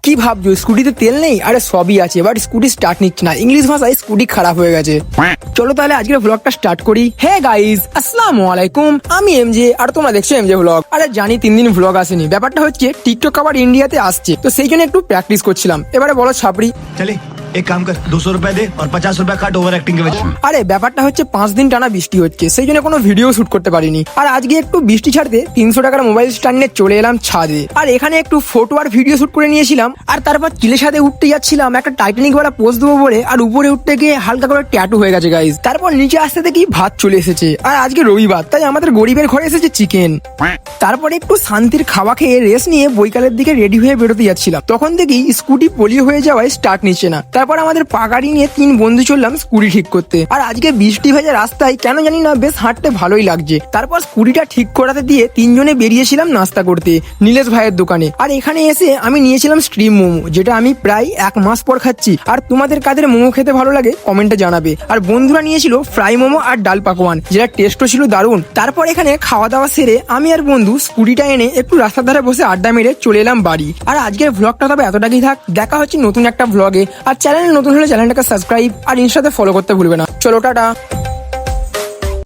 কি ভাবছো স্কুটিতে তেল নেই? আরে সবই আছে, বাট স্কুটি স্টার্ট নিচ্ছে না। ইংলিশ ভাষায় স্কুটি খারাপ হয়ে গেছে। চলো তাহলে আজকের ব্লগটা স্টার্ট করি। হে গাইস, আসসালামু আলাইকুম, আমি এমজে আর তোমরা দেখছো এমজে ব্লগ। আরে জানি 3 দিন ব্লগ আসেনি, ব্যাপারটা হচ্ছে টিকটক আবার ইন্ডিয়াতে আসছে, তো সেই জন্য একটু প্র্যাকটিস করছিলাম। এবারে বলো ছাপড়ি। चले एक काम कर 200 रुपए दे और 50 रुपए काट ओवर एक्टिंग के वजह। আরে ব্যাপারটা হচ্ছে 5 দিন টানা বৃষ্টি হচ্ছে, সেই জন্য কোনো ভিডিও শুট করতে পারিনি। আর আজকে একটু বৃষ্টি ছাড়তে 300 টাকার মোবাইল স্ট্যান্ড নিয়ে চলে এলাম ছাদে। আর এখানে একটু ফটো আর ভিডিও শুট করে নিয়েছিলাম। আর তারপর চিলের সাথে উঠতে যাচ্ছিলাম একটা টাইটানিক ওয়ালা পোজ দেবো বলে, আর উপরে উঠতে গিয়ে হালকা করে ট্যাটু হয়ে গেছে গাইজ। তারপর নিচে আসতে দেখি ভাত চলে এসেছে, আর আজকে রবিবার তাই আমাদের গরিবের ঘরে এসেছে চিকেন। তারপরে একটু শান্তির খাওয়া খেয়ে রেস্ট নিয়ে বৈকালের দিকে রেডি হয়ে বেরোতে যাচ্ছিলাম, তখন দেখি স্কুটি পোলিও হয়ে যাওয়ায় স্টার্ট নিচ্ছে না। তারপর আমাদের পাগাড়ি নিয়ে 3 বন্ধু চললাম স্কুটি ঠিক করতে। আর আজকে বৃষ্টি ভেজা রাস্তায় কেন জানি না বেশ হাঁটতে ভালোই লাগছে। তারপর স্কুটিটা ঠিক করাতে দিয়ে 3 জনে বেরিয়েছিলাম নাস্তা করতে নীলেশ ভাইয়ের দোকানে। আর এখানে এসে আমি নিয়েছিলাম স্ট্রিম মোমো, যেটা আমি প্রায় 1 মাস পর খাচ্ছি। আর তোমাদের কাদের মোমো খেতে ভালো লাগে কমেন্টে জানাবে। আর বন্ধুরা নিয়েছিল ফ্রাই মোমো আর ডাল পাকোয়ান, যেটা টেস্টও ছিল দারুণ। তারপর এখানে খাওয়া দাওয়া সেরে আমি আর বন্ধু স্কুটিটা এনে একটু রাস্তার ধারে বসে আড্ডা মেরে চলে এলাম বাড়ি। আর আজকের ব্লগটা তবে এতটাই থাক, দেখা হচ্ছে নতুন একটা ব্লগে। আর চ্যানেল নতুন হলে চ্যানেলটাকে সাবস্ক্রাইব আর ইনস্টাতে ফলো করতে ভুলবে না। চলো টাটা।